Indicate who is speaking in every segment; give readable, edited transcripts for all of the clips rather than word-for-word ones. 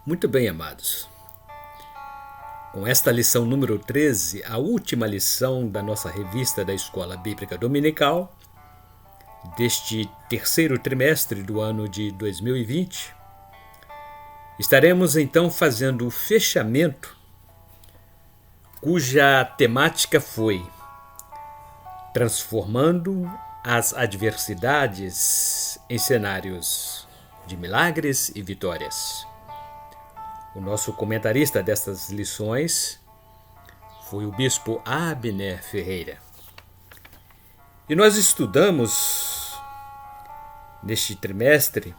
Speaker 1: Muito bem, amados. Com esta lição número 13, a última lição da nossa revista da Escola Bíblica Dominical, deste terceiro trimestre do ano de 2020, estaremos então fazendo o fechamento, cuja temática foi transformando as adversidades em cenários de milagres e vitórias. O nosso comentarista destas lições foi o bispo Abner Ferreira. E nós estudamos, neste trimestre,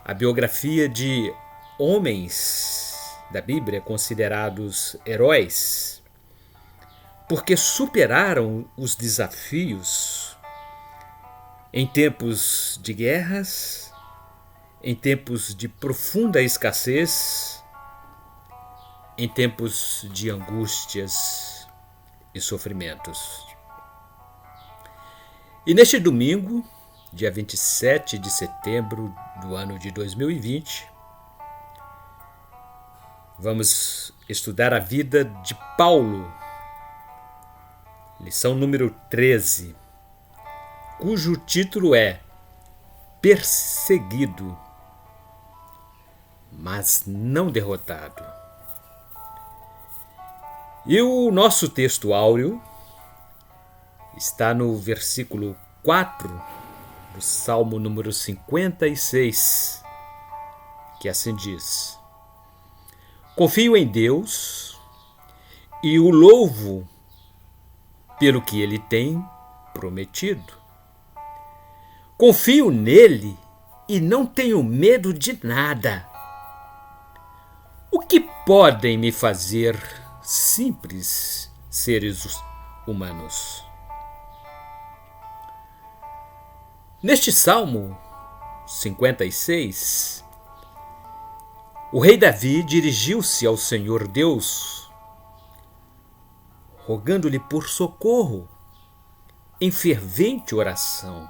Speaker 1: a biografia de homens da Bíblia considerados heróis, porque superaram os desafios em tempos de guerras, em tempos de profunda escassez, em tempos de angústias e sofrimentos. E neste domingo, dia 27 de setembro do ano de 2020, vamos estudar a vida de Paulo, lição número 13, cujo título é Perseguido, mas não derrotado. E o nosso texto áureo está no versículo 4 do Salmo número 56, que assim diz: Confio em Deus e o louvo pelo que ele tem prometido. Confio nele e não tenho medo de nada. O que podem me fazer simples seres humanos? Neste Salmo 56, o rei Davi dirigiu-se ao Senhor Deus, rogando-lhe por socorro em fervente oração.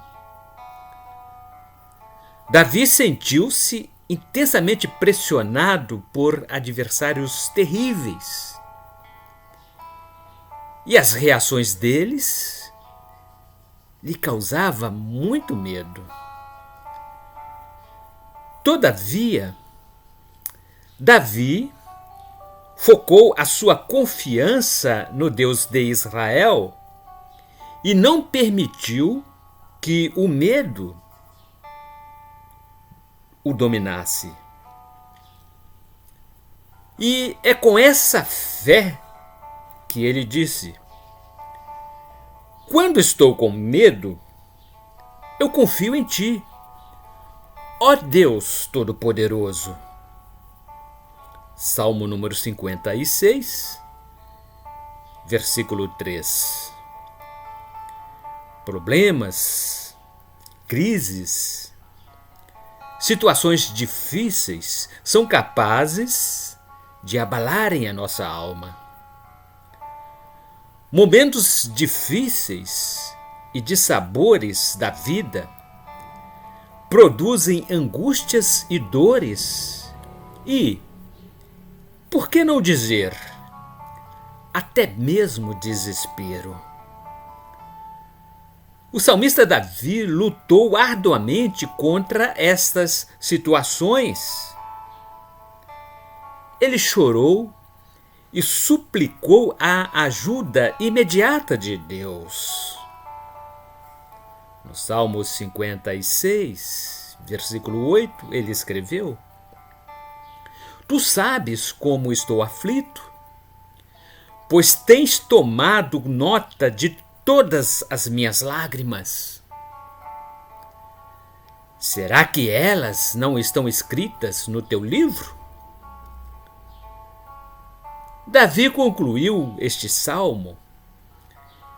Speaker 1: Davi sentiu-se intensamente pressionado por adversários terríveis. E as reações deles lhe causavam muito medo. Todavia, Davi focou a sua confiança no Deus de Israel e não permitiu que o medo o dominasse. E é com essa fé que ele disse: Quando estou com medo, eu confio em ti, ó Deus Todo-Poderoso. Salmo número 56, versículo 3. Problemas, crises, situações difíceis são capazes de abalarem a nossa alma. Momentos difíceis e dissabores da vida produzem angústias e dores e, por que não dizer, até mesmo desespero. O salmista Davi lutou arduamente contra estas situações. Ele chorou e suplicou a ajuda imediata de Deus. No Salmo 56, versículo 8, ele escreveu: Tu sabes como estou aflito, pois tens tomado nota de todas as minhas lágrimas. Será que elas não estão escritas no teu livro? Davi concluiu este salmo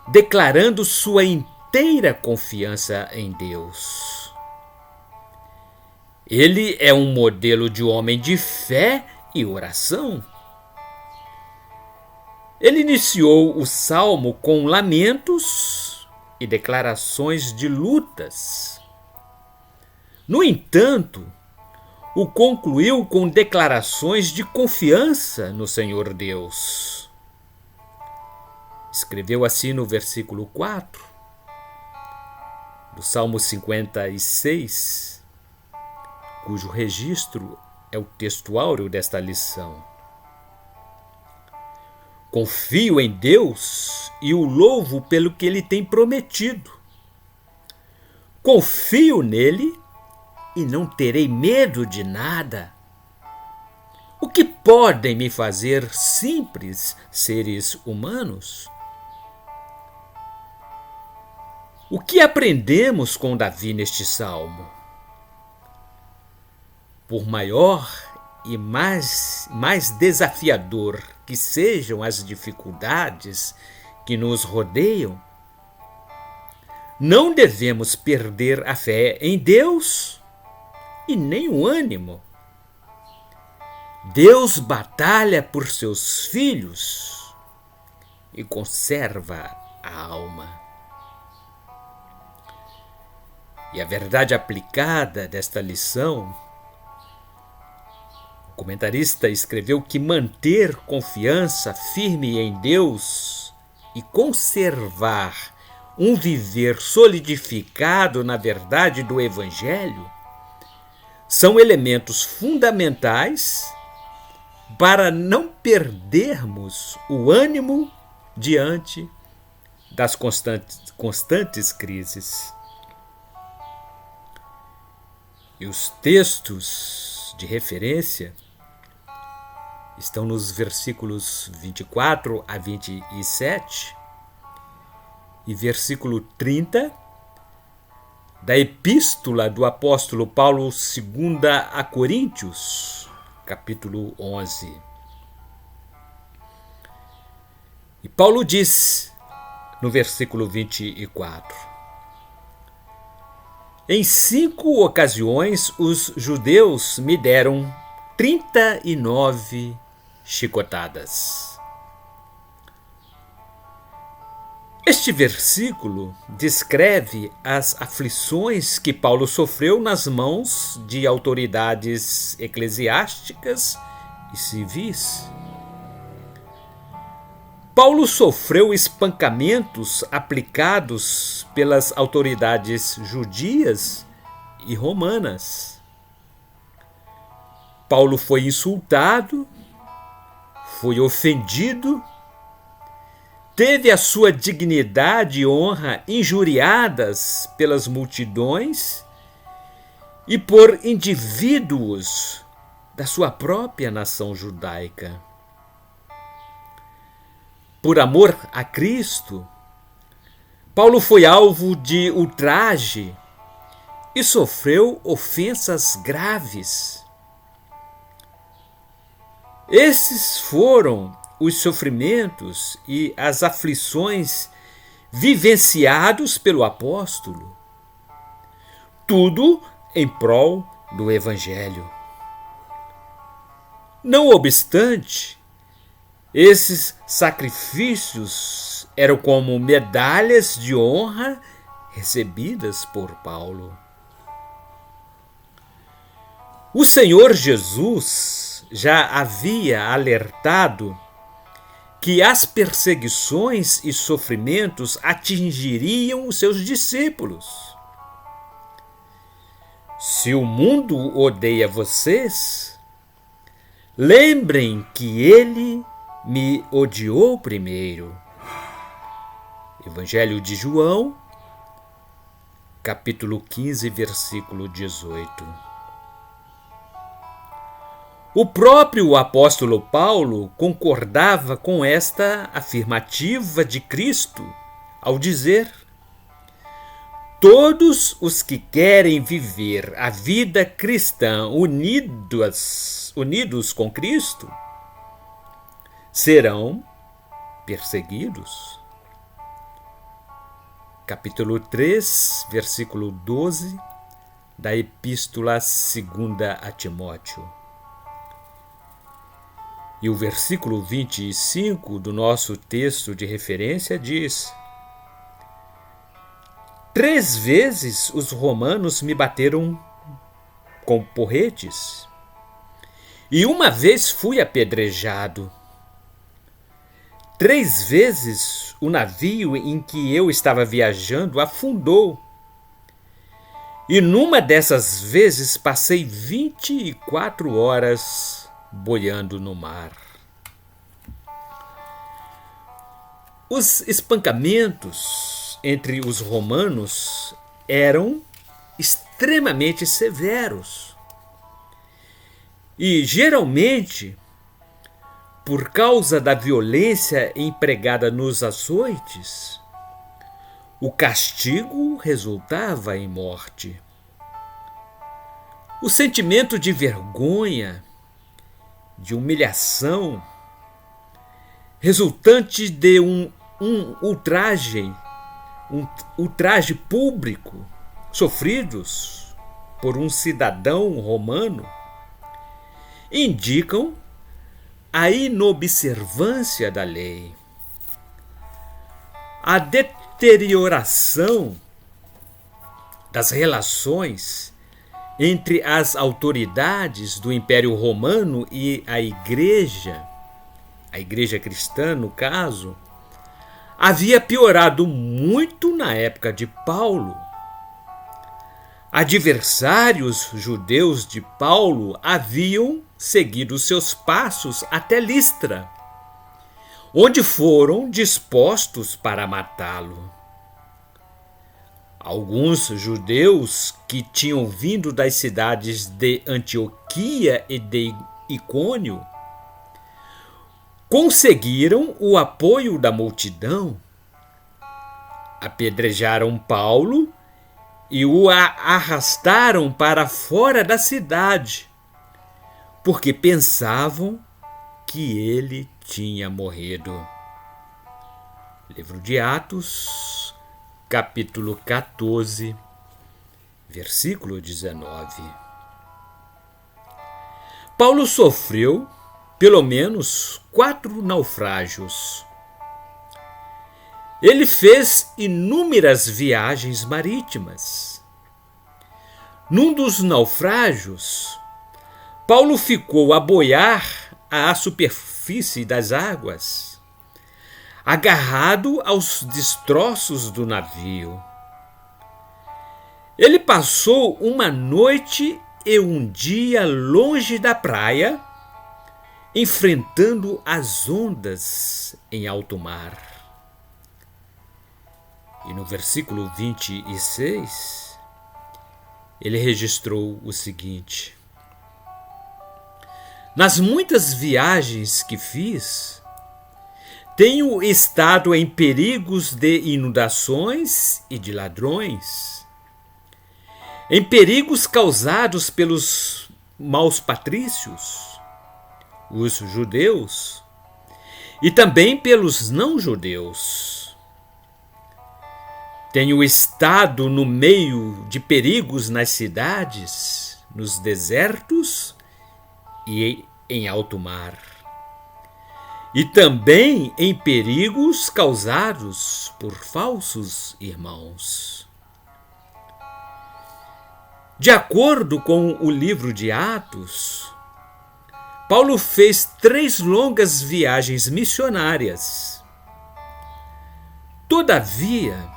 Speaker 1: declarando sua inteira confiança em Deus. Ele é um modelo de homem de fé e oração. Ele iniciou o salmo com lamentos e declarações de lutas. No entanto, o concluiu com declarações de confiança no Senhor Deus. Escreveu assim no versículo 4 do Salmo 56, cujo registro é o texto áureo desta lição. Confio em Deus e o louvo pelo que Ele tem prometido. Confio nele e não terei medo de nada. O que podem me fazer simples seres humanos? O que aprendemos com Davi neste salmo? Por maior e mais desafiador que sejam as dificuldades que nos rodeiam, não devemos perder a fé em Deus e nem o ânimo. Deus batalha por seus filhos e conserva a alma. E a verdade aplicada desta lição, o comentarista escreveu que manter confiança firme em Deus e conservar um viver solidificado na verdade do Evangelho são elementos fundamentais para não perdermos o ânimo diante das constantes crises. E os textos de referência estão nos versículos 24 a 27 e versículo 30 da epístola do apóstolo Paulo II a Coríntios, capítulo 11. E Paulo diz no versículo 24: Em 5 ocasiões os judeus me deram 39 chicotadas. Este versículo descreve as aflições que Paulo sofreu nas mãos de autoridades eclesiásticas e civis. Paulo sofreu espancamentos aplicados pelas autoridades judias e romanas. Paulo foi insultado, foi ofendido, teve a sua dignidade e honra injuriadas pelas multidões e por indivíduos da sua própria nação judaica. Por amor a Cristo, Paulo foi alvo de ultraje e sofreu ofensas graves. Esses foram os sofrimentos e as aflições vivenciados pelo apóstolo, tudo em prol do Evangelho. Não obstante, esses sacrifícios eram como medalhas de honra recebidas por Paulo. O Senhor Jesus já havia alertado que as perseguições e sofrimentos atingiriam os seus discípulos. Se o mundo odeia vocês, lembrem que ele me odiou primeiro. Evangelho de João, capítulo 15, versículo 18. O próprio apóstolo Paulo concordava com esta afirmativa de Cristo ao dizer: todos os que querem viver a vida cristã unidos com Cristo serão perseguidos. Capítulo 3, versículo 12 da Epístola 2 a Timóteo. E o versículo 25 do nosso texto de referência diz: 3 vezes os romanos me bateram com porretes. E uma vez fui apedrejado. 3 vezes o navio em que eu estava viajando afundou. E numa dessas vezes passei 24 horas boiando no mar. Os espancamentos entre os romanos eram extremamente severos. E geralmente, por causa da violência empregada nos açoites, o castigo resultava em morte. O sentimento de vergonha, de humilhação, resultante de um ultraje público sofridos por um cidadão romano, indicam a inobservância da lei. A deterioração das relações entre as autoridades do Império Romano e a Igreja cristã, no caso, havia piorado muito na época de Paulo. Adversários judeus de Paulo haviam seguido seus passos até Listra, onde foram dispostos para matá-lo. Alguns judeus que tinham vindo das cidades de Antioquia e de Icônio conseguiram o apoio da multidão, apedrejaram Paulo e o arrastaram para fora da cidade, porque pensavam que ele tinha morrido. Livro de Atos, capítulo 14, versículo 19. Paulo sofreu pelo menos 4 naufrágios. Ele fez inúmeras viagens marítimas. Num dos naufrágios, Paulo ficou a boiar à superfície das águas, agarrado aos destroços do navio. Ele passou uma noite e um dia longe da praia, enfrentando as ondas em alto mar. E no versículo 26, ele registrou o seguinte: nas muitas viagens que fiz, tenho estado em perigos de inundações e de ladrões, em perigos causados pelos maus patrícios, os judeus, e também pelos não-judeus. Tenho estado no meio de perigos nas cidades, nos desertos e em alto mar, e também em perigos causados por falsos irmãos. De acordo com o livro de Atos, Paulo fez 3 longas viagens missionárias. Todavia,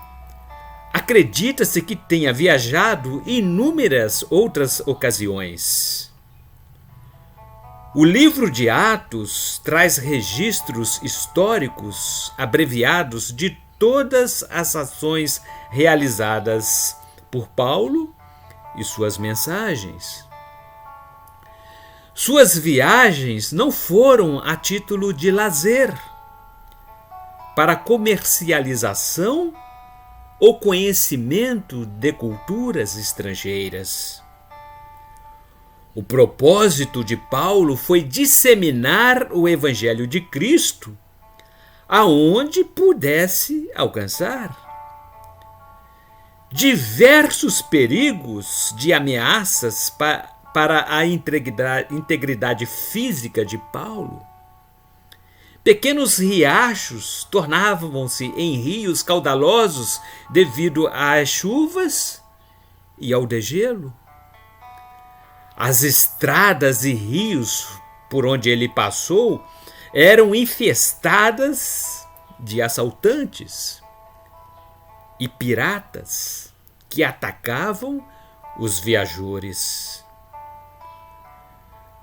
Speaker 1: acredita-se que tenha viajado em inúmeras outras ocasiões. O livro de Atos traz registros históricos abreviados de todas as ações realizadas por Paulo e suas mensagens. Suas viagens não foram a título de lazer, para comercialização ou conhecimento de culturas estrangeiras. O propósito de Paulo foi disseminar o Evangelho de Cristo aonde pudesse alcançar. Diversos perigos de ameaças para a integridade física de Paulo. Pequenos riachos tornavam-se em rios caudalosos devido às chuvas e ao degelo. As estradas e rios por onde ele passou eram infestadas de assaltantes e piratas que atacavam os viajores.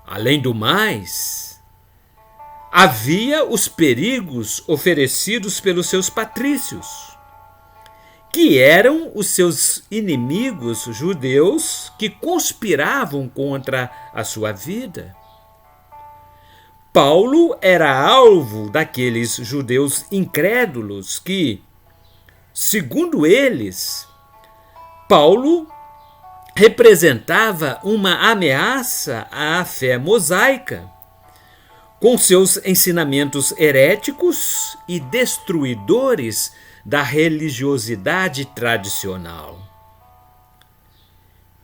Speaker 1: Além do mais, havia os perigos oferecidos pelos seus patrícios, que eram os seus inimigos judeus que conspiravam contra a sua vida. Paulo era alvo daqueles judeus incrédulos que, segundo eles, Paulo representava uma ameaça à fé mosaica, com seus ensinamentos heréticos e destruidores da religiosidade tradicional.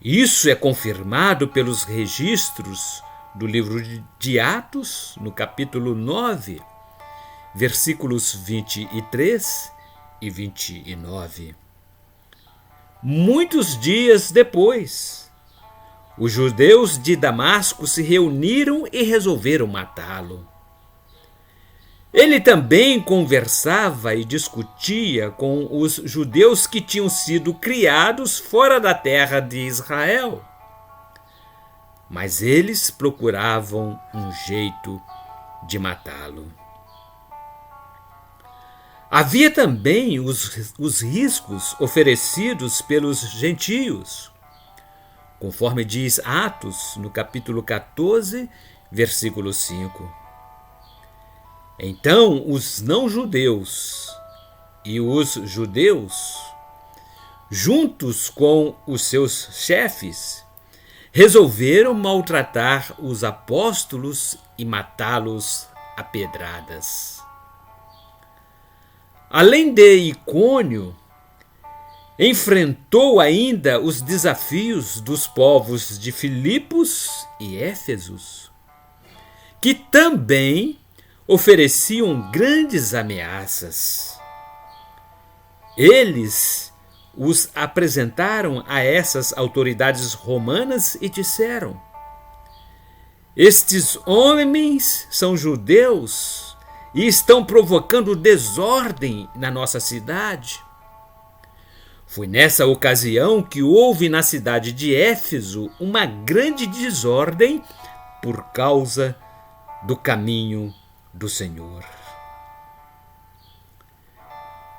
Speaker 1: Isso é confirmado pelos registros do livro de Atos, no capítulo 9, versículos 23 e 29. Muitos dias depois, os judeus de Damasco se reuniram e resolveram matá-lo. Ele também conversava e discutia com os judeus que tinham sido criados fora da terra de Israel. Mas eles procuravam um jeito de matá-lo. Havia também os riscos oferecidos pelos gentios, conforme diz Atos, no capítulo 14, versículo 5. Então os não-judeus e os judeus, juntos com os seus chefes, resolveram maltratar os apóstolos e matá-los a pedradas. Além de Icônio, enfrentou ainda os desafios dos povos de Filipos e Éfesos, que também ofereciam grandes ameaças. Eles os apresentaram a essas autoridades romanas e disseram: estes homens são judeus e estão provocando desordem na nossa cidade. Foi nessa ocasião que houve na cidade de Éfeso uma grande desordem por causa do caminho do Senhor.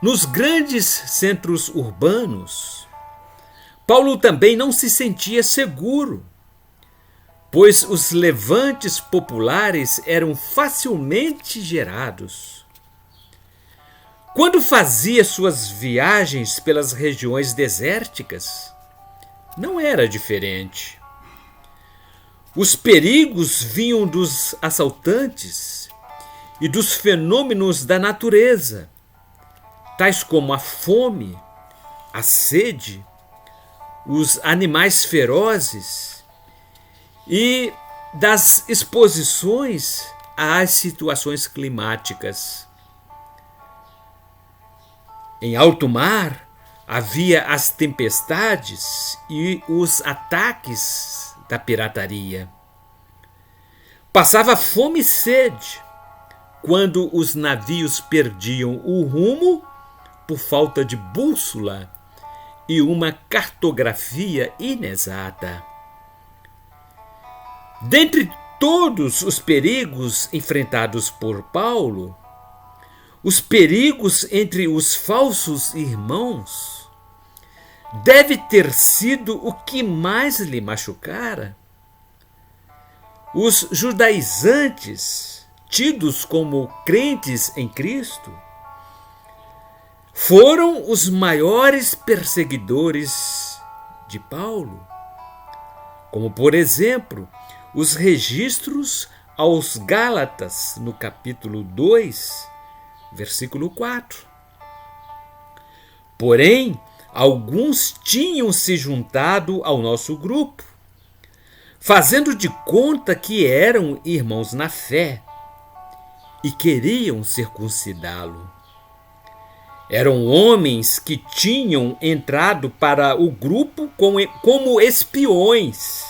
Speaker 1: Nos grandes centros urbanos, Paulo também não se sentia seguro, pois os levantes populares eram facilmente gerados. Quando fazia suas viagens pelas regiões desérticas, não era diferente. Os perigos vinham dos assaltantes e dos fenômenos da natureza, tais como a fome, a sede, os animais ferozes e das exposições às situações climáticas. Em alto mar havia as tempestades e os ataques da pirataria. Passava fome e sede quando os navios perdiam o rumo por falta de bússola e uma cartografia inexata. Dentre todos os perigos enfrentados por Paulo, os perigos entre os falsos irmãos deve ter sido o que mais lhe machucara. Os judaizantes, tidos como crentes em Cristo, foram os maiores perseguidores de Paulo, como, por exemplo, os registros aos Gálatas, no capítulo 2, versículo 4. Porém, alguns tinham se juntado ao nosso grupo, fazendo de conta que eram irmãos na fé e queriam circuncidá-lo. Eram homens que tinham entrado para o grupo como espiões,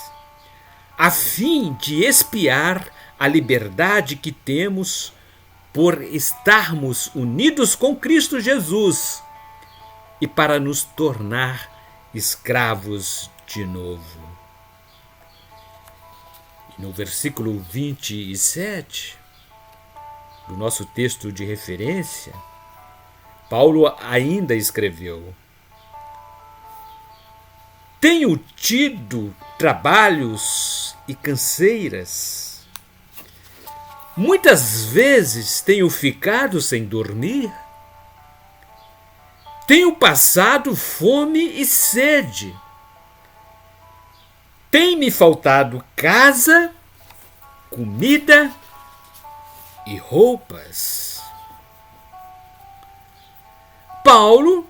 Speaker 1: a fim de expiar a liberdade que temos por estarmos unidos com Cristo Jesus e para nos tornar escravos de novo. E no versículo 27 do nosso texto de referência, Paulo ainda escreveu: tenho tido trabalhos e canseiras. Muitas vezes tenho ficado sem dormir. Tenho passado fome e sede. Tem-me faltado casa, comida e roupas. Paulo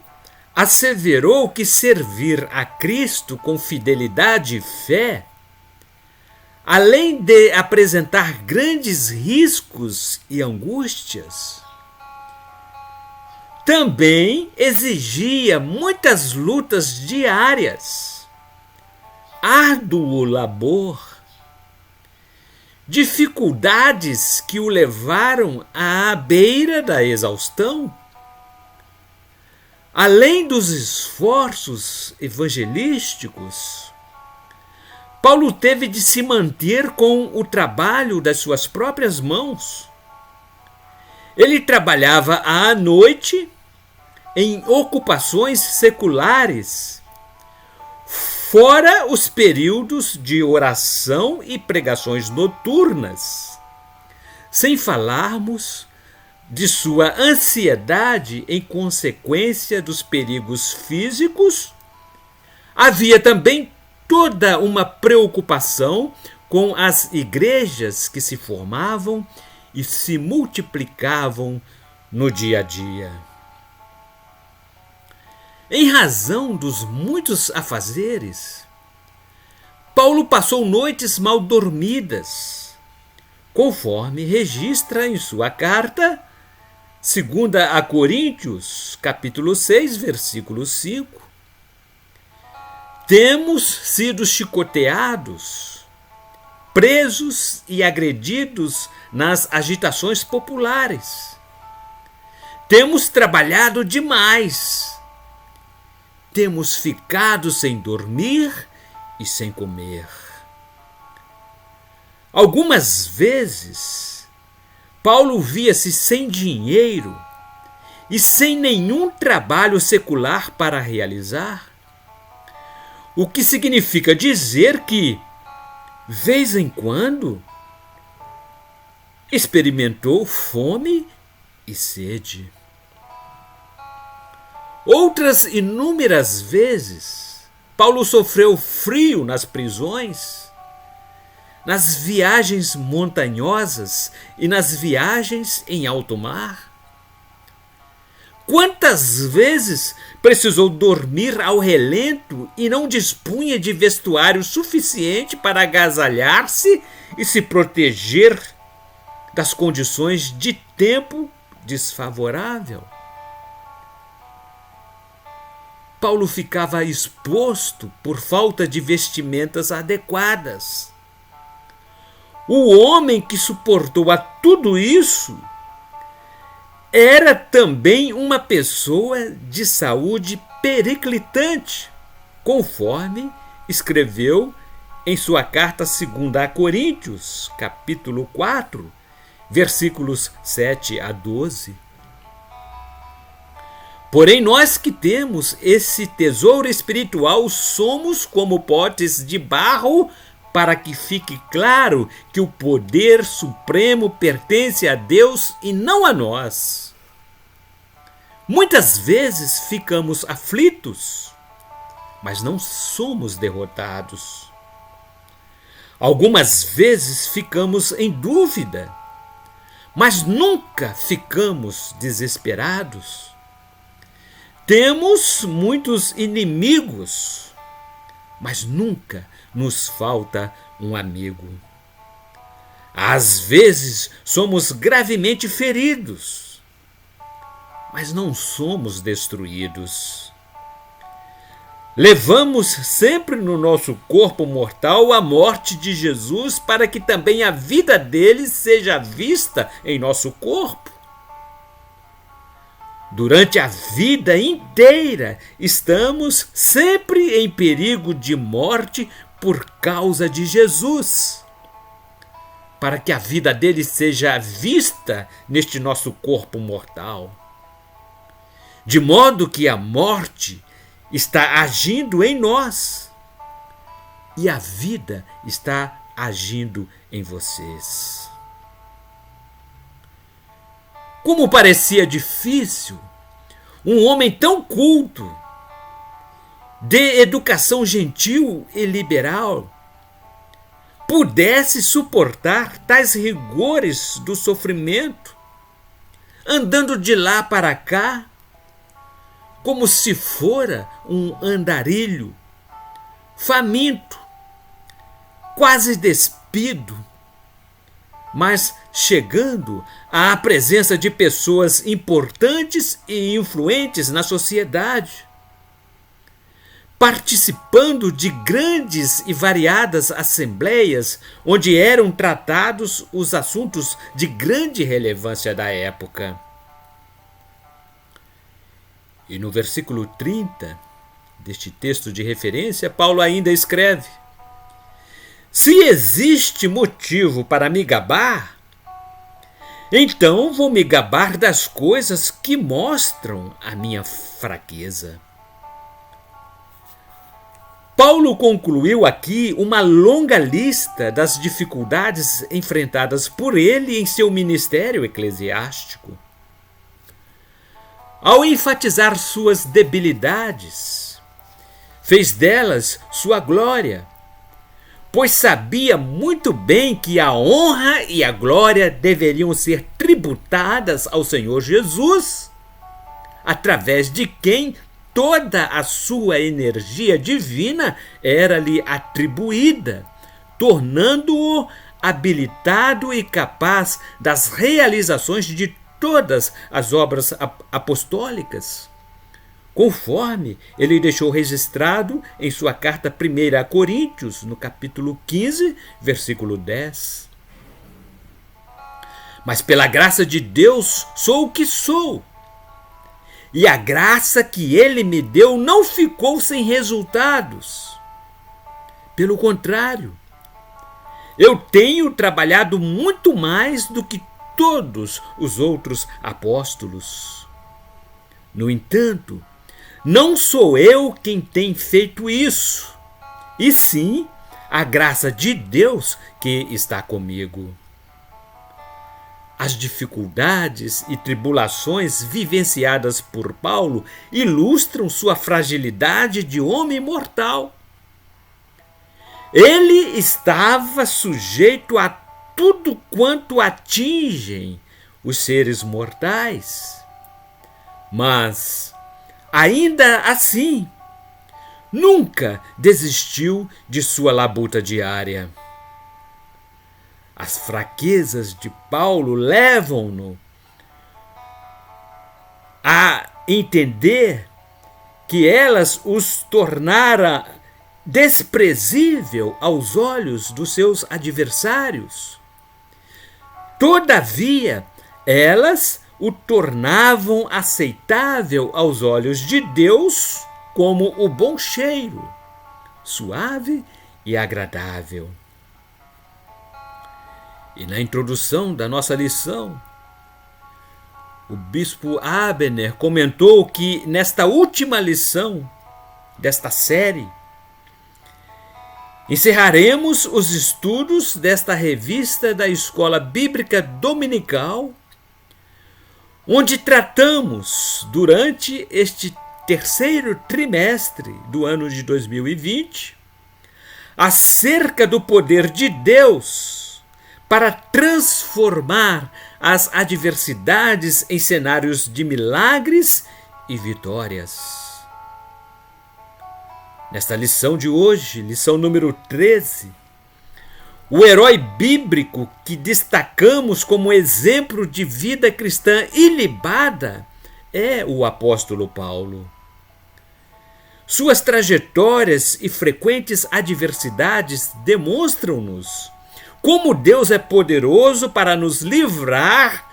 Speaker 1: asseverou que servir a Cristo com fidelidade e fé, além de apresentar grandes riscos e angústias, também exigia muitas lutas diárias, árduo labor, dificuldades que o levaram à beira da exaustão. Além dos esforços evangelísticos, Paulo teve de se manter com o trabalho das suas próprias mãos. Ele trabalhava à noite em ocupações seculares, fora os períodos de oração e pregações noturnas, sem falarmos de sua ansiedade em consequência dos perigos físicos. Havia também toda uma preocupação com as igrejas que se formavam e se multiplicavam no dia a dia. Em razão dos muitos afazeres, Paulo passou noites mal dormidas, conforme registra em sua carta 2 a Coríntios, capítulo 6, versículo 5. Temos sido chicoteados, presos e agredidos nas agitações populares. Temos trabalhado demais. Temos ficado sem dormir e sem comer. Algumas vezes, Paulo via-se sem dinheiro e sem nenhum trabalho secular para realizar, o que significa dizer que, vez em quando, experimentou fome e sede. Outras inúmeras vezes, Paulo sofreu frio nas prisões, nas viagens montanhosas e nas viagens em alto mar. Quantas vezes precisou dormir ao relento e não dispunha de vestuário suficiente para agasalhar-se e se proteger das condições de tempo desfavorável? Paulo ficava exposto por falta de vestimentas adequadas. O homem que suportou a tudo isso era também uma pessoa de saúde periclitante, conforme escreveu em sua carta 2 a Coríntios, capítulo 4, versículos 7 a 12. Porém, nós que temos esse tesouro espiritual somos como potes de barro, para que fique claro que o poder supremo pertence a Deus e não a nós. Muitas vezes ficamos aflitos, mas não somos derrotados. Algumas vezes ficamos em dúvida, mas nunca ficamos desesperados. Temos muitos inimigos, mas nunca nos falta um amigo. Às vezes somos gravemente feridos, mas não somos destruídos. Levamos sempre no nosso corpo mortal a morte de Jesus, para que também a vida dele seja vista em nosso corpo. Durante a vida inteira, estamos sempre em perigo de morte por causa de Jesus, para que a vida dele seja vista neste nosso corpo mortal. De modo que a morte está agindo em nós e a vida está agindo em vocês. Como parecia difícil um homem tão culto, de educação gentil e liberal, pudesse suportar tais rigores do sofrimento, andando de lá para cá, como se fora um andarilho, faminto, quase despido, mas chegando à presença de pessoas importantes e influentes na sociedade, participando de grandes e variadas assembleias onde eram tratados os assuntos de grande relevância da época. E no versículo 30 deste texto de referência, Paulo ainda escreve: se existe motivo para me gabar, então vou me gabar das coisas que mostram a minha fraqueza. Paulo concluiu aqui uma longa lista das dificuldades enfrentadas por ele em seu ministério eclesiástico. Ao enfatizar suas debilidades, fez delas sua glória, pois sabia muito bem que a honra e a glória deveriam ser tributadas ao Senhor Jesus, através de quem toda a sua energia divina era-lhe atribuída, tornando-o habilitado e capaz das realizações de todas as obras apostólicas, conforme ele deixou registrado em sua carta 1 a Coríntios, no capítulo 15, versículo 10. Mas pela graça de Deus sou o que sou, e a graça que ele me deu não ficou sem resultados. Pelo contrário, eu tenho trabalhado muito mais do que todos os outros apóstolos. No entanto, não sou eu quem tem feito isso, e sim a graça de Deus que está comigo. As dificuldades e tribulações vivenciadas por Paulo ilustram sua fragilidade de homem mortal. Ele estava sujeito a tudo quanto atingem os seres mortais, mas, ainda assim, nunca desistiu de sua labuta diária. As fraquezas de Paulo levam-no a entender que elas os tornaram desprezível aos olhos dos seus adversários. Todavia, elas o tornavam aceitável aos olhos de Deus como o bom cheiro, suave e agradável. E na introdução da nossa lição, o bispo Abner comentou que nesta última lição desta série, encerraremos os estudos desta revista da Escola Bíblica Dominical, onde tratamos, durante este terceiro trimestre do ano de 2020, acerca do poder de Deus para transformar as adversidades em cenários de milagres e vitórias. Nesta lição de hoje, lição número 13, o herói bíblico que destacamos como exemplo de vida cristã ilibada é o apóstolo Paulo. Suas trajetórias e frequentes adversidades demonstram-nos como Deus é poderoso para nos livrar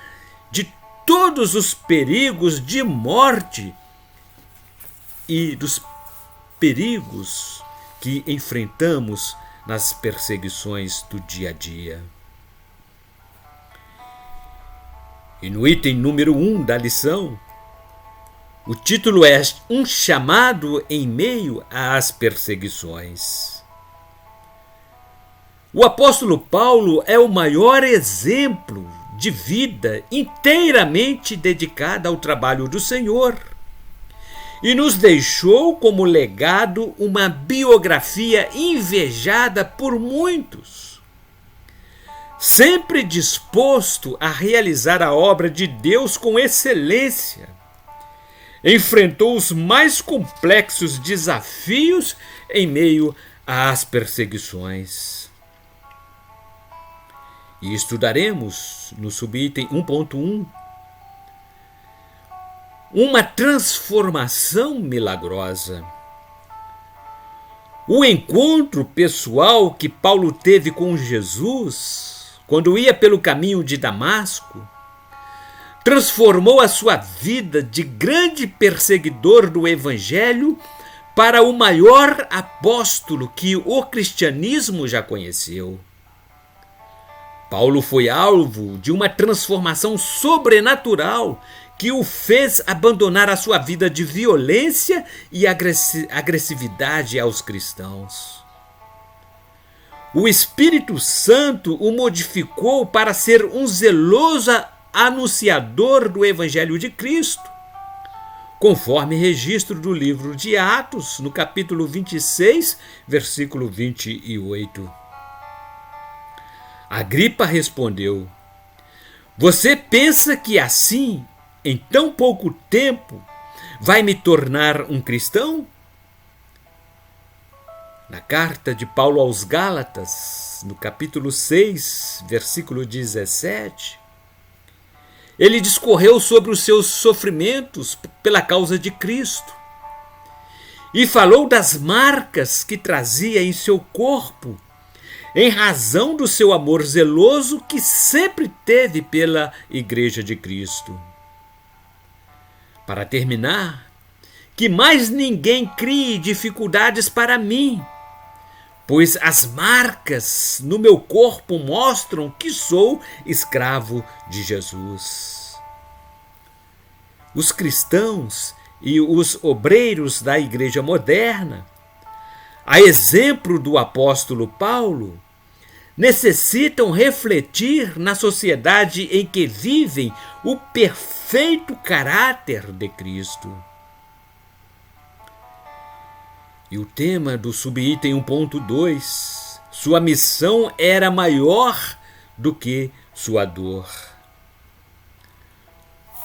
Speaker 1: de todos os perigos de morte e dos perigos que enfrentamos nas perseguições do dia a dia. E no item número 1 da lição, o título é Um chamado em meio às perseguições. O apóstolo Paulo é o maior exemplo de vida inteiramente dedicada ao trabalho do Senhor e nos deixou como legado uma biografia invejada por muitos. Sempre disposto a realizar a obra de Deus com excelência, enfrentou os mais complexos desafios em meio às perseguições. E estudaremos no subitem 1.1 uma transformação milagrosa. O encontro pessoal que Paulo teve com Jesus quando ia pelo caminho de Damasco transformou a sua vida de grande perseguidor do Evangelho para o maior apóstolo que o cristianismo já conheceu. Paulo foi alvo de uma transformação sobrenatural que o fez abandonar a sua vida de violência e agressividade aos cristãos. O Espírito Santo o modificou para ser um zeloso anunciador do Evangelho de Cristo, conforme registro do livro de Atos, no capítulo 26, versículo 28. Agripa respondeu: Você pensa que assim, em tão pouco tempo, vai me tornar um cristão? Na carta de Paulo aos Gálatas, no capítulo 6, versículo 17, ele discorreu sobre os seus sofrimentos pela causa de Cristo e falou das marcas que trazia em seu corpo em razão do seu amor zeloso que sempre teve pela Igreja de Cristo. Para terminar, que mais ninguém crie dificuldades para mim, pois as marcas no meu corpo mostram que sou escravo de Jesus. Os cristãos e os obreiros da igreja moderna, a exemplo do apóstolo Paulo, necessitam refletir na sociedade em que vivem o perfeito caráter de Cristo. E o tema do subitem 1.2, sua missão era maior do que sua dor.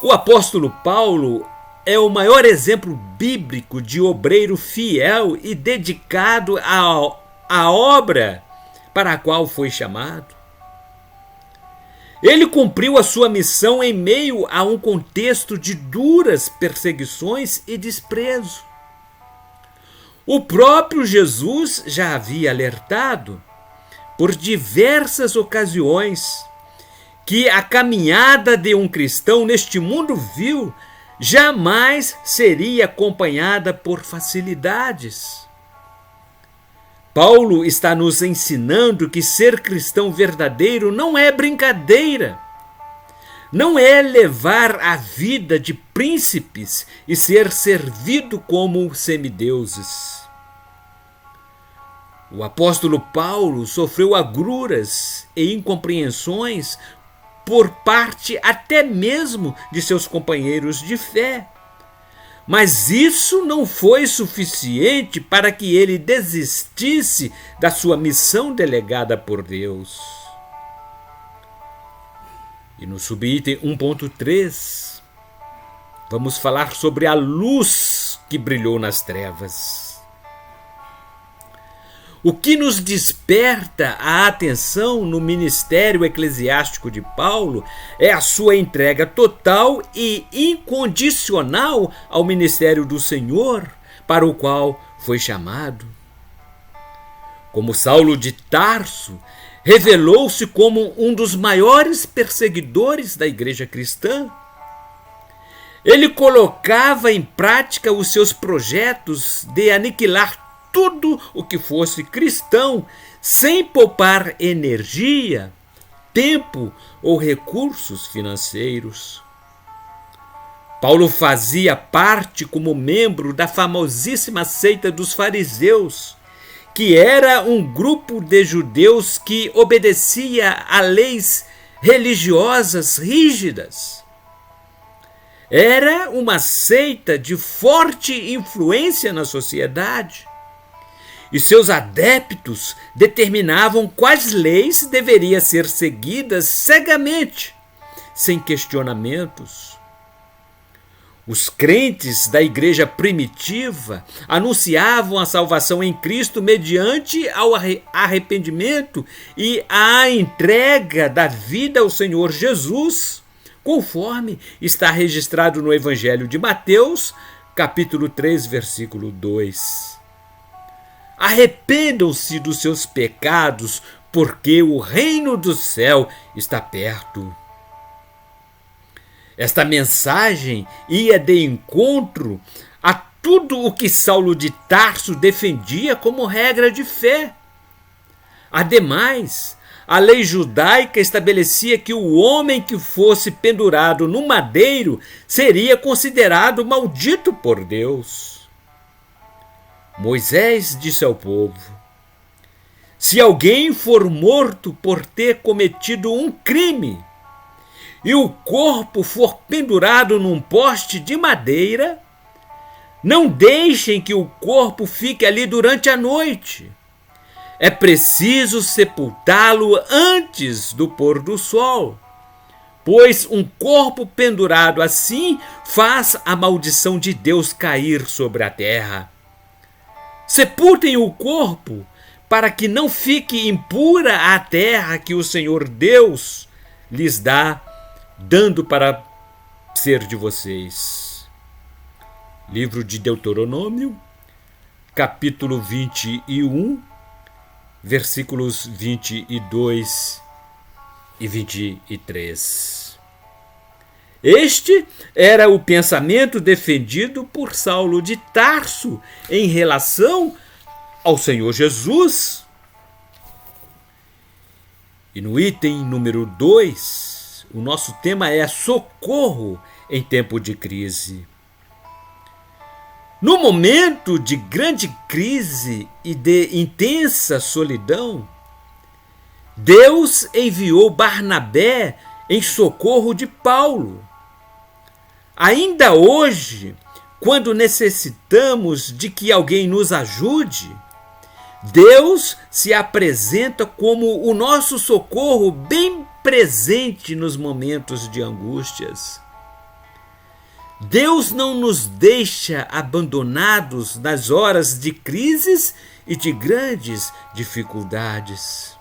Speaker 1: O apóstolo Paulo é o maior exemplo bíblico de obreiro fiel e dedicado à obra para a qual foi chamado. Ele cumpriu a sua missão em meio a um contexto de duras perseguições e desprezo. O próprio Jesus já havia alertado, por diversas ocasiões, que a caminhada de um cristão neste mundo vil jamais seria acompanhada por facilidades. Paulo está nos ensinando que ser cristão verdadeiro não é brincadeira. Não é levar a vida de príncipes e ser servido como semideuses. O apóstolo Paulo sofreu agruras e incompreensões por parte até mesmo de seus companheiros de fé. Mas isso não foi suficiente para que ele desistisse da sua missão delegada por Deus. E no subitem 1.3, vamos falar sobre a luz que brilhou nas trevas. O que nos desperta a atenção no ministério eclesiástico de Paulo é a sua entrega total e incondicional ao ministério do Senhor, para o qual foi chamado. Como Saulo de Tarso, revelou-se como um dos maiores perseguidores da igreja cristã. Ele colocava em prática os seus projetos de aniquilar tudo o que fosse cristão, sem poupar energia, tempo ou recursos financeiros. Paulo fazia parte como membro da famosíssima seita dos fariseus, que era um grupo de judeus que obedecia a leis religiosas rígidas. Era uma seita de forte influência na sociedade, e seus adeptos determinavam quais leis deveriam ser seguidas cegamente, sem questionamentos. Os crentes da igreja primitiva anunciavam a salvação em Cristo mediante ao arrependimento e a entrega da vida ao Senhor Jesus, conforme está registrado no Evangelho de Mateus, capítulo 3, versículo 2. Arrependam-se dos seus pecados, porque o reino do céu está perto. Esta mensagem ia de encontro a tudo o que Saulo de Tarso defendia como regra de fé. Ademais, a lei judaica estabelecia que o homem que fosse pendurado no madeiro seria considerado maldito por Deus. Moisés disse ao povo: se alguém for morto por ter cometido um crime, e o corpo for pendurado num poste de madeira, não deixem que o corpo fique ali durante a noite. É preciso sepultá-lo antes do pôr do sol, pois um corpo pendurado assim faz a maldição de Deus cair sobre a terra. Sepultem o corpo, para que não fique impura a terra que o Senhor Deus lhes dá, dando para ser de vocês. Livro de Deuteronômio, capítulo 21, versículos 22 e 23. Este era o pensamento defendido por Saulo de Tarso em relação ao Senhor Jesus. E no item número 2, o nosso tema é socorro em tempo de crise. No momento de grande crise e de intensa solidão, Deus enviou Barnabé em socorro de Paulo. Ainda hoje, quando necessitamos de que alguém nos ajude, Deus se apresenta como o nosso socorro bem presente nos momentos de angústias. Deus não nos deixa abandonados nas horas de crises e de grandes dificuldades.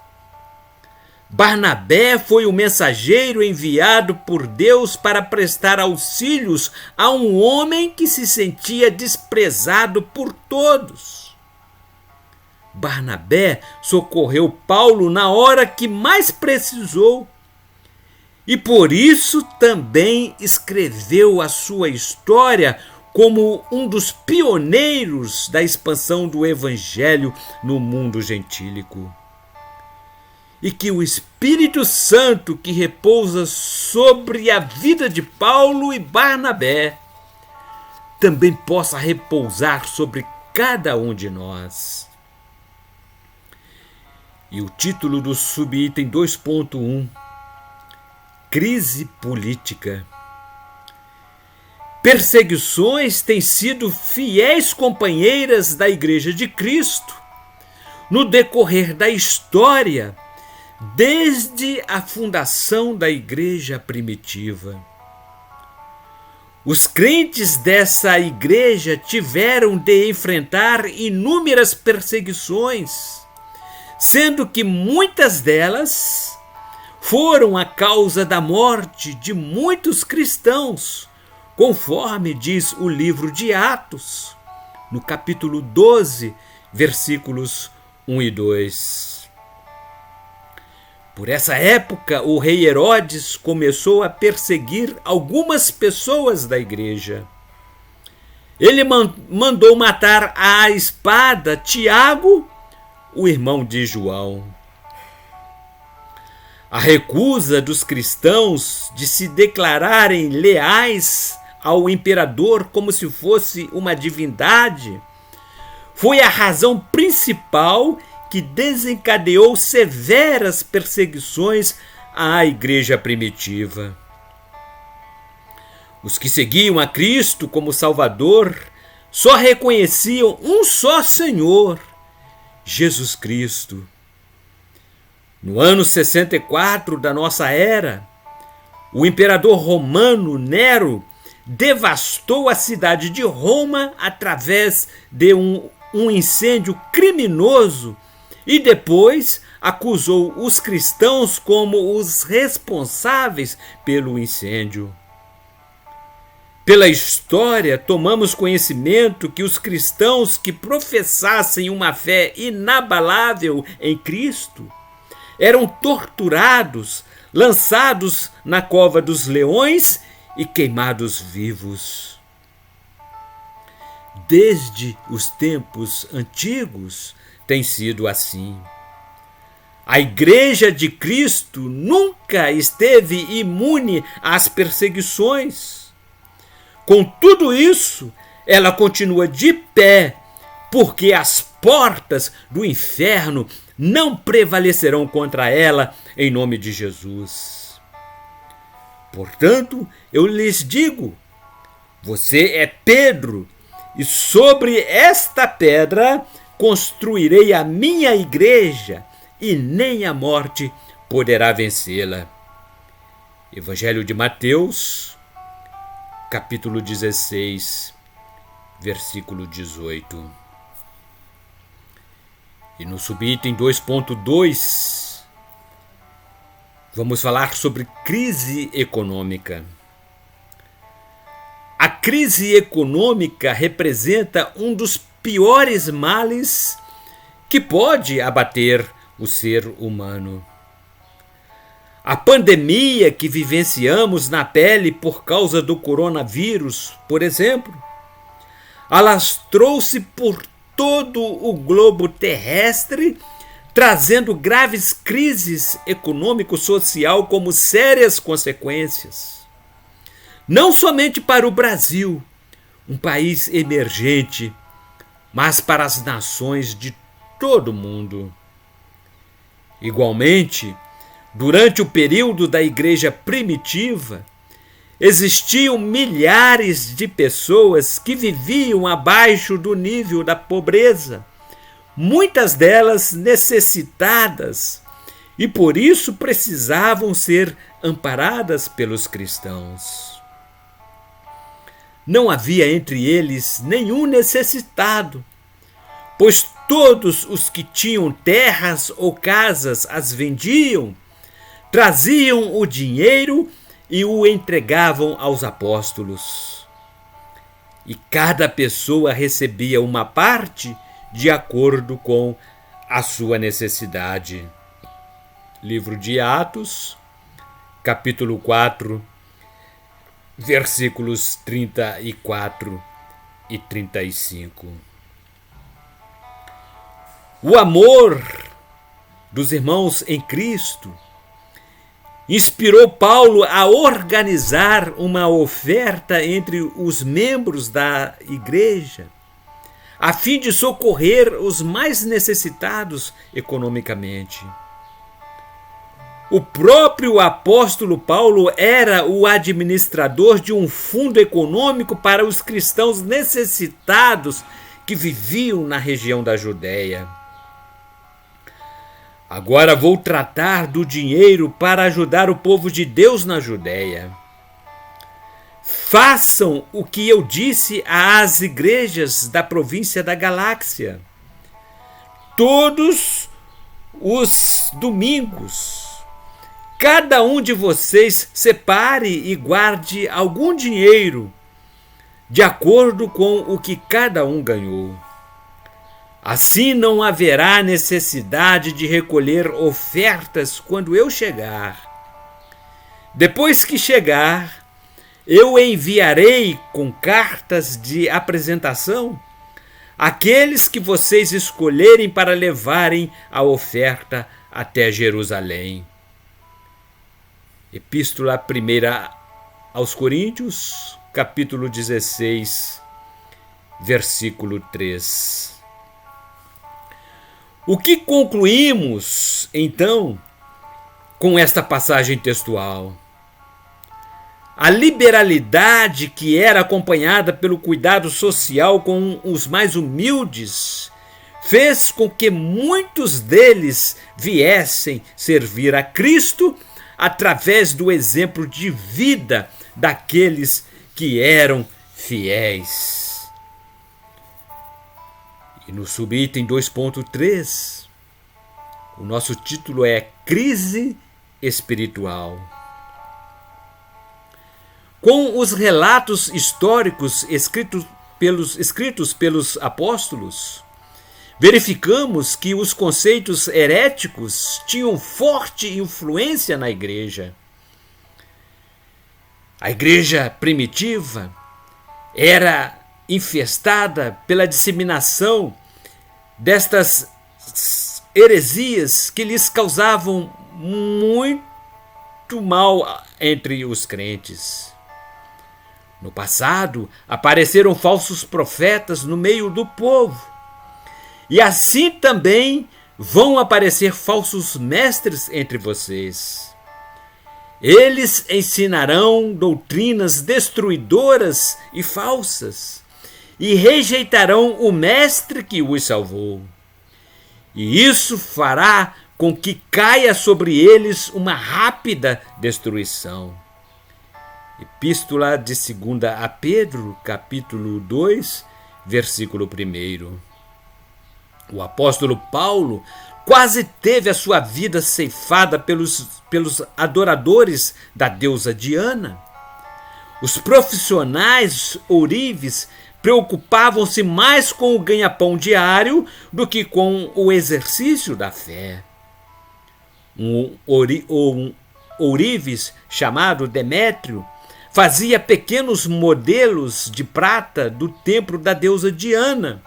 Speaker 1: Barnabé foi o mensageiro enviado por Deus para prestar auxílios a um homem que se sentia desprezado por todos. Barnabé socorreu Paulo na hora que mais precisou e por isso também escreveu a sua história como um dos pioneiros da expansão do Evangelho no mundo gentílico. E que o Espírito Santo que repousa sobre a vida de Paulo e Barnabé também possa repousar sobre cada um de nós. E o título do subitem 2.1, Crise política. Perseguições têm sido fiéis companheiras da Igreja de Cristo no decorrer da história, desde a fundação da Igreja primitiva. Os crentes dessa igreja tiveram de enfrentar inúmeras perseguições, sendo que muitas delas foram a causa da morte de muitos cristãos, conforme diz o livro de Atos, no capítulo 12, versículos 1 e 2. Por essa época, o rei Herodes começou a perseguir algumas pessoas da igreja. Ele mandou matar à espada Tiago, o irmão de João. A recusa dos cristãos de se declararem leais ao imperador como se fosse uma divindade foi a razão principal que desencadeou severas perseguições à igreja primitiva. Os que seguiam a Cristo como Salvador só reconheciam um só Senhor, Jesus Cristo. No ano 64 da nossa era, o imperador romano Nero devastou a cidade de Roma através de um incêndio criminoso e depois acusou os cristãos como os responsáveis pelo incêndio. Pela história, tomamos conhecimento que os cristãos que professassem uma fé inabalável em Cristo eram torturados, lançados na cova dos leões e queimados vivos. Desde os tempos antigos tem sido assim. A Igreja de Cristo nunca esteve imune às perseguições. Com tudo isso, ela continua de pé, porque as portas do inferno não prevalecerão contra ela, em nome de Jesus. Portanto, eu lhes digo, você é Pedro, e sobre esta pedra construirei a minha igreja, e nem a morte poderá vencê-la. Evangelho de Mateus, capítulo 16, versículo 18. E no subitem 2.2, vamos falar sobre crise econômica. A crise econômica representa um dos piores males que pode abater o ser humano. A pandemia que vivenciamos na pele por causa do coronavírus, por exemplo, alastrou-se por todo o globo terrestre, trazendo graves crises econômico-social como sérias consequências. Não somente para o Brasil, um país emergente, mas para as nações de todo o mundo. Igualmente, durante o período da igreja primitiva, existiam milhares de pessoas que viviam abaixo do nível da pobreza, muitas delas necessitadas, e por isso precisavam ser amparadas pelos cristãos. Não havia entre eles nenhum necessitado, pois todos os que tinham terras ou casas as vendiam, traziam o dinheiro e o entregavam aos apóstolos. E cada pessoa recebia uma parte de acordo com a sua necessidade. Livro de Atos, capítulo 4, versículos 34 e 35. O amor dos irmãos em Cristo inspirou Paulo a organizar uma oferta entre os membros da igreja, a fim de socorrer os mais necessitados economicamente. O próprio apóstolo Paulo era o administrador de um fundo econômico para os cristãos necessitados que viviam na região da Judéia. Agora vou tratar do dinheiro para ajudar o povo de Deus na Judéia. Façam o que eu disse às igrejas da província da Galáxia. Todos os domingos, cada um de vocês separe e guarde algum dinheiro, de acordo com o que cada um ganhou. Assim não haverá necessidade de recolher ofertas quando eu chegar. Depois que chegar, eu enviarei com cartas de apresentação aqueles que vocês escolherem para levarem a oferta até Jerusalém. Epístola 1 aos Coríntios, capítulo 16, versículo 3. O que concluímos, então, com esta passagem textual? A liberalidade que era acompanhada pelo cuidado social com os mais humildes fez com que muitos deles viessem servir a Cristo através do exemplo de vida daqueles que eram fiéis. E no subitem 2.3, o nosso título é Crise Espiritual. Com os relatos históricos escritos pelos apóstolos, verificamos que os conceitos heréticos tinham forte influência na igreja. A igreja primitiva era infestada pela disseminação destas heresias que lhes causavam muito mal entre os crentes. No passado, apareceram falsos profetas no meio do povo. E assim também vão aparecer falsos mestres entre vocês. Eles ensinarão doutrinas destruidoras e falsas, e rejeitarão o mestre que os salvou. E isso fará com que caia sobre eles uma rápida destruição. Epístola de 2 a Pedro, capítulo 2, versículo 1. O apóstolo Paulo quase teve a sua vida ceifada pelos adoradores da deusa Diana. Os profissionais ourives preocupavam-se mais com o ganha-pão diário do que com o exercício da fé. Um ourives chamado Demétrio fazia pequenos modelos de prata do templo da deusa Diana,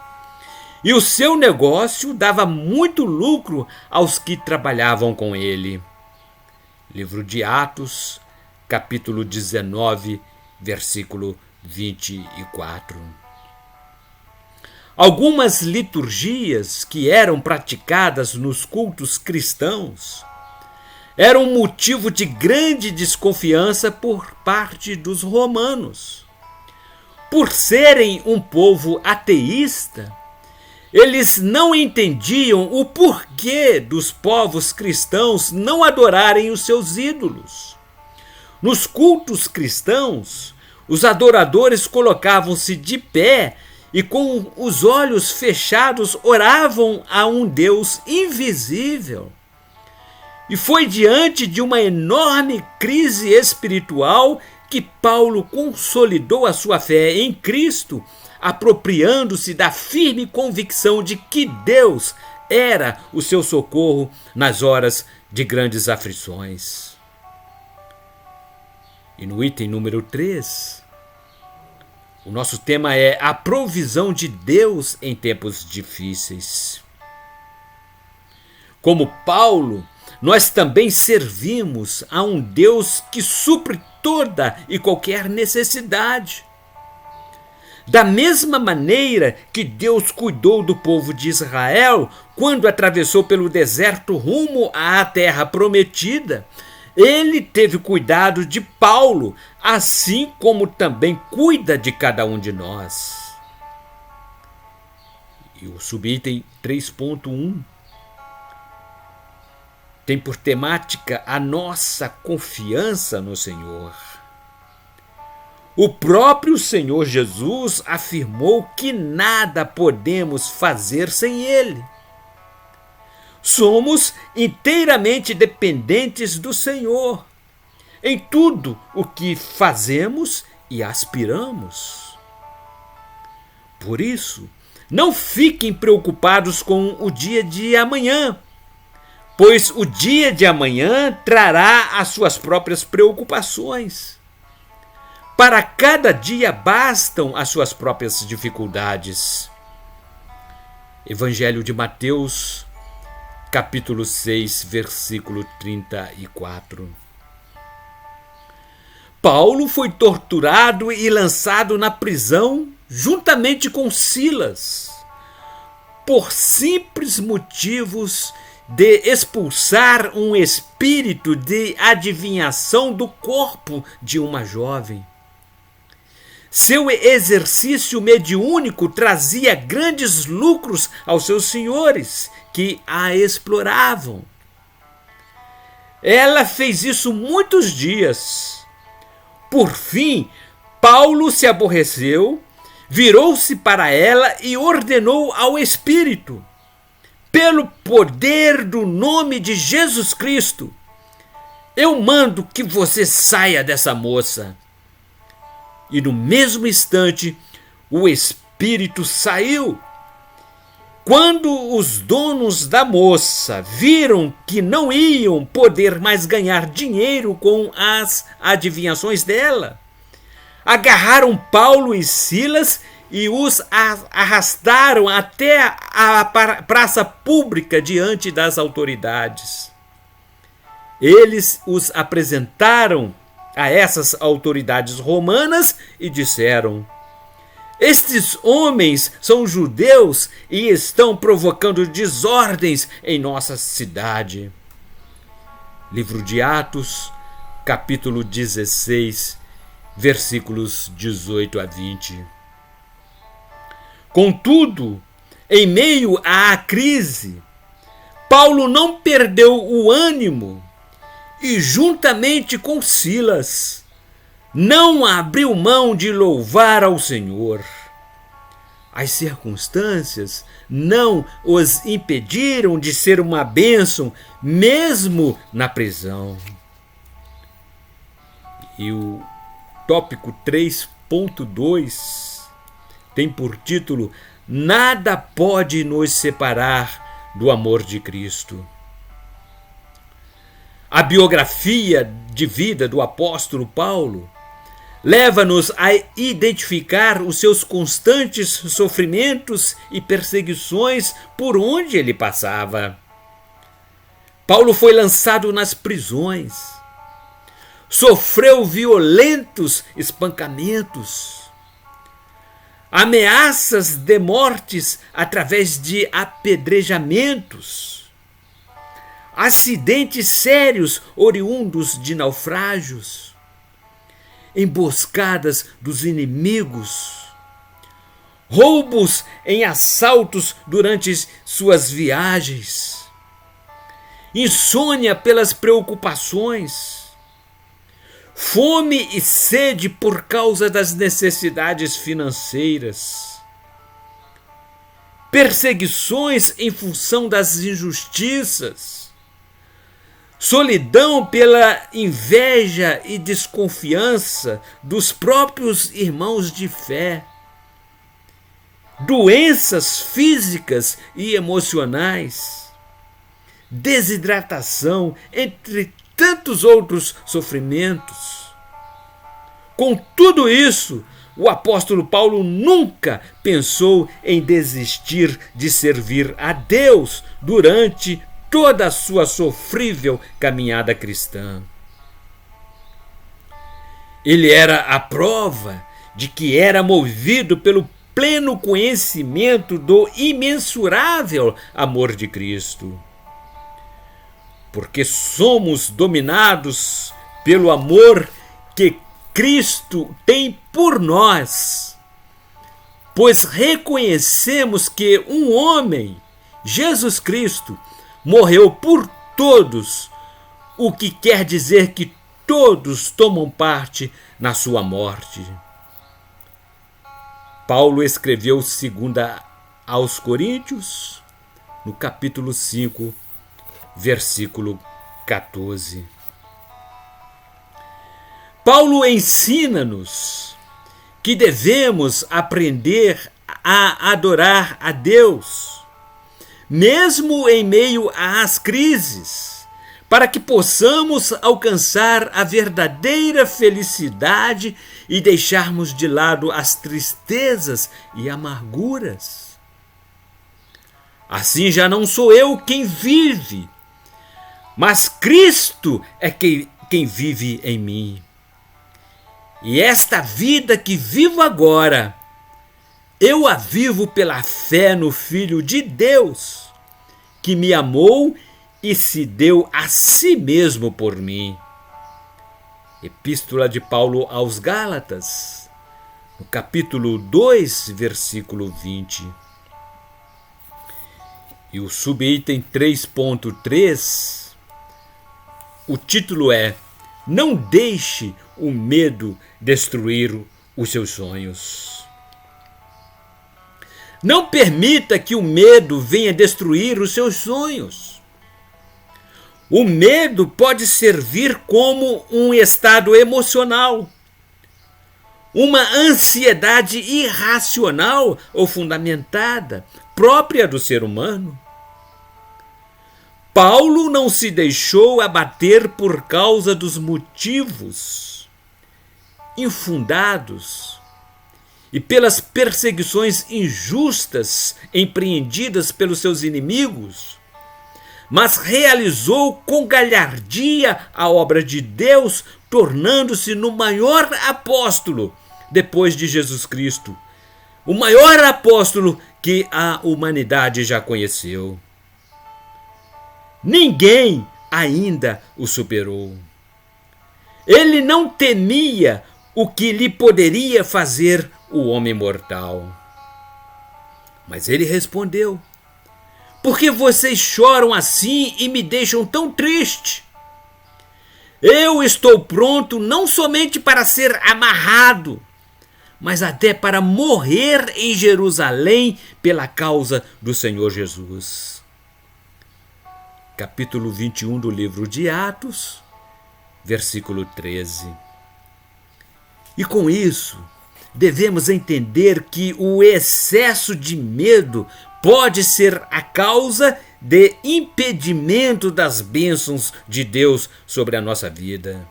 Speaker 1: e o seu negócio dava muito lucro aos que trabalhavam com ele. Livro de Atos, capítulo 19, versículo 24. Algumas liturgias que eram praticadas nos cultos cristãos eram motivo de grande desconfiança por parte dos romanos. Por serem um povo ateísta, eles não entendiam o porquê dos povos cristãos não adorarem os seus ídolos. Nos cultos cristãos, os adoradores colocavam-se de pé e com os olhos fechados oravam a um Deus invisível. E foi diante de uma enorme crise espiritual que Paulo consolidou a sua fé em Cristo, apropriando-se da firme convicção de que Deus era o seu socorro nas horas de grandes aflições. E no item número 3, o nosso tema é a provisão de Deus em tempos difíceis. Como Paulo, nós também servimos a um Deus que supre toda e qualquer necessidade. Da mesma maneira que Deus cuidou do povo de Israel quando atravessou pelo deserto rumo à terra prometida, ele teve cuidado de Paulo, assim como também cuida de cada um de nós. E o subitem 3.1 tem por temática a nossa confiança no Senhor. O próprio Senhor Jesus afirmou que nada podemos fazer sem Ele. Somos inteiramente dependentes do Senhor em tudo o que fazemos e aspiramos. Por isso, não fiquem preocupados com o dia de amanhã, pois o dia de amanhã trará as suas próprias preocupações. Para cada dia bastam as suas próprias dificuldades. Evangelho de Mateus, capítulo 6, versículo 34. Paulo foi torturado e lançado na prisão juntamente com Silas, por simples motivos de expulsar um espírito de adivinhação do corpo de uma jovem. Seu exercício mediúnico trazia grandes lucros aos seus senhores, que a exploravam. Ela fez isso muitos dias. Por fim, Paulo se aborreceu, virou-se para ela e ordenou ao espírito: pelo poder do nome de Jesus Cristo, eu mando que você saia dessa moça. E no mesmo instante, o espírito saiu. Quando os donos da moça viram que não iam poder mais ganhar dinheiro com as adivinhações dela, agarraram Paulo e Silas e os arrastaram até a praça pública diante das autoridades. Eles os apresentaram a essas autoridades romanas e disseram: estes homens são judeus e estão provocando desordens em nossa cidade. Livro de Atos, capítulo 16, versículos 18 a 20. Contudo, em meio à crise, Paulo não perdeu o ânimo e, juntamente com Silas, não abriu mão de louvar ao Senhor. As circunstâncias não os impediram de ser uma bênção, mesmo na prisão. E o tópico 3.2 tem por título: Nada pode nos separar do amor de Cristo. A biografia de vida do apóstolo Paulo leva-nos a identificar os seus constantes sofrimentos e perseguições por onde ele passava. Paulo foi lançado nas prisões, sofreu violentos espancamentos, ameaças de mortes através de apedrejamentos, acidentes sérios oriundos de naufrágios, emboscadas dos inimigos, roubos em assaltos durante suas viagens, insônia pelas preocupações, fome e sede por causa das necessidades financeiras, perseguições em função das injustiças, solidão pela inveja e desconfiança dos próprios irmãos de fé, doenças físicas e emocionais, desidratação, entre tantos outros sofrimentos. Com tudo isso, o apóstolo Paulo nunca pensou em desistir de servir a Deus durante toda a sua sofrível caminhada cristã. Ele era a prova de que era movido pelo pleno conhecimento do imensurável amor de Cristo. Porque somos dominados pelo amor que Cristo tem por nós, pois reconhecemos que um homem, Jesus Cristo, morreu por todos, o que quer dizer que todos tomam parte na sua morte. Paulo escreveu 2 aos Coríntios, no capítulo 5, versículo 14. Paulo ensina-nos que devemos aprender a adorar a Deus, mesmo em meio às crises, para que possamos alcançar a verdadeira felicidade e deixarmos de lado as tristezas e amarguras. Assim já não sou eu quem vive, mas Cristo é quem vive em mim. E esta vida que vivo agora, eu a vivo pela fé no Filho de Deus, que me amou e se deu a si mesmo por mim. Epístola de Paulo aos Gálatas, no capítulo 2, versículo 20. E o subitem 3.3, o título é: Não deixe o medo destruir os seus sonhos. Não permita que o medo venha destruir os seus sonhos. O medo pode servir como um estado emocional, uma ansiedade irracional ou fundamentada, própria do ser humano. Paulo não se deixou abater por causa dos motivos infundados e pelas perseguições injustas empreendidas pelos seus inimigos, mas realizou com galhardia a obra de Deus, tornando-se no maior apóstolo depois de Jesus Cristo, o maior apóstolo que a humanidade já conheceu. Ninguém ainda o superou. Ele não temia o que lhe poderia fazer o homem mortal. Mas ele respondeu: Por que vocês choram assim e me deixam tão triste? Eu estou pronto não somente para ser amarrado, mas até para morrer em Jerusalém pela causa do Senhor Jesus. Capítulo 21 do livro de Atos, versículo 13. E com isso, devemos entender que o excesso de medo pode ser a causa de impedimento das bênçãos de Deus sobre a nossa vida.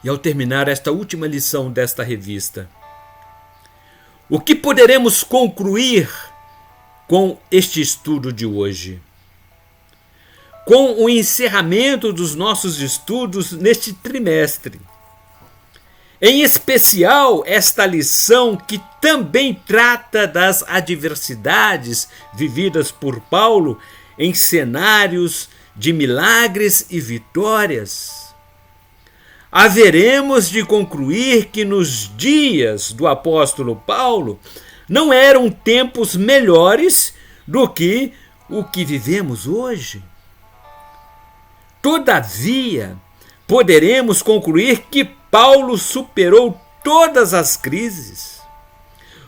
Speaker 1: E ao terminar esta última lição desta revista, o que poderemos concluir com este estudo de hoje? Com o encerramento dos nossos estudos neste trimestre. Em especial, esta lição que também trata das adversidades vividas por Paulo em cenários de milagres e vitórias. Haveremos de concluir que nos dias do apóstolo Paulo não eram tempos melhores do que o que vivemos hoje. Todavia, poderemos concluir que Paulo superou todas as crises,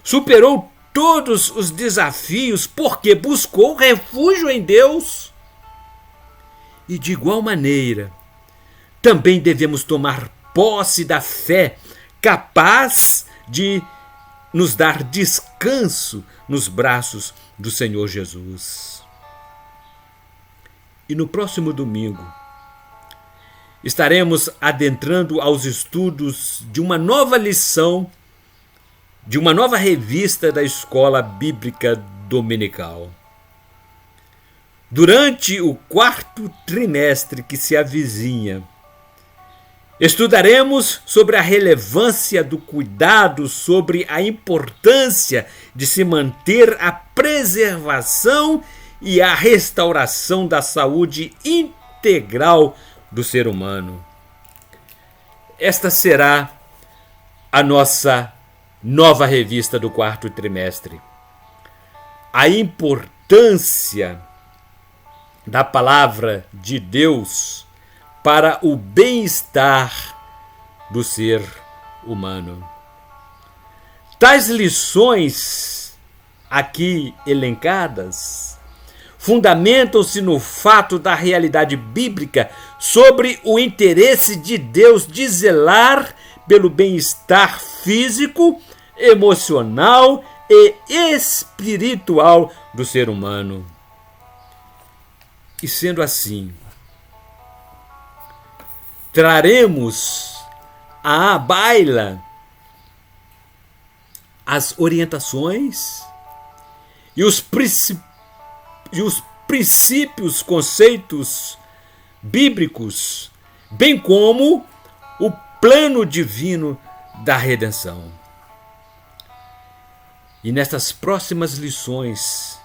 Speaker 1: superou todos os desafios, porque buscou refúgio em Deus. E de igual maneira, também devemos tomar posse da fé, capaz de nos dar descanso nos braços do Senhor Jesus. E no próximo domingo, estaremos adentrando aos estudos de uma nova lição, de uma nova revista da Escola Bíblica Dominical. Durante o 4º trimestre que se avizinha, estudaremos sobre a relevância do cuidado, sobre a importância de se manter a preservação e a restauração da saúde integral do ser humano. Esta será a nossa nova revista do 4º trimestre. A importância da palavra de Deus para o bem-estar do ser humano. Tais lições aqui elencadas fundamentam-se no fato da realidade bíblica sobre o interesse de Deus de zelar pelo bem-estar físico, emocional e espiritual do ser humano. E sendo assim, traremos à baila as orientações e os princípios, conceitos bíblicos, bem como o plano divino da redenção. E nestas próximas lições,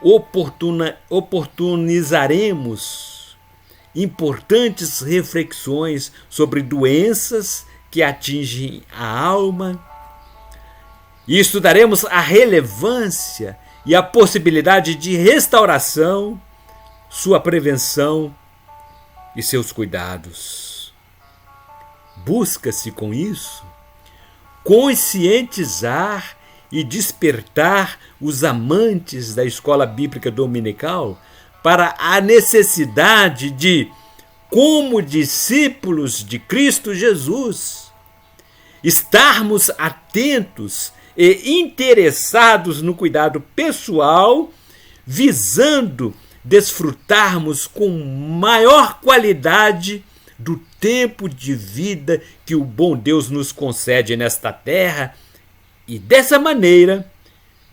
Speaker 1: oportunizaremos importantes reflexões sobre doenças que atingem a alma e estudaremos a relevância e a possibilidade de restauração, sua prevenção e seus cuidados. Busca-se com isso conscientizar e despertar os amantes da escola bíblica dominical para a necessidade de, como discípulos de Cristo Jesus, estarmos atentos e interessados no cuidado pessoal, visando desfrutarmos com maior qualidade do tempo de vida que o bom Deus nos concede nesta terra e, dessa maneira,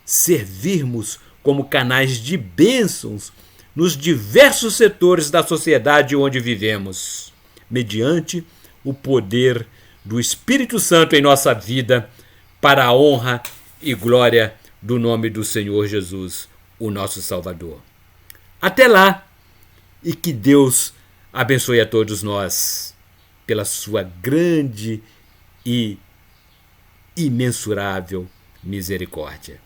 Speaker 1: servirmos como canais de bênçãos nos diversos setores da sociedade onde vivemos, mediante o poder do Espírito Santo em nossa vida, para a honra e glória do nome do Senhor Jesus, o nosso Salvador. Até lá, e que Deus abençoe a todos nós pela sua grande e imensurável misericórdia.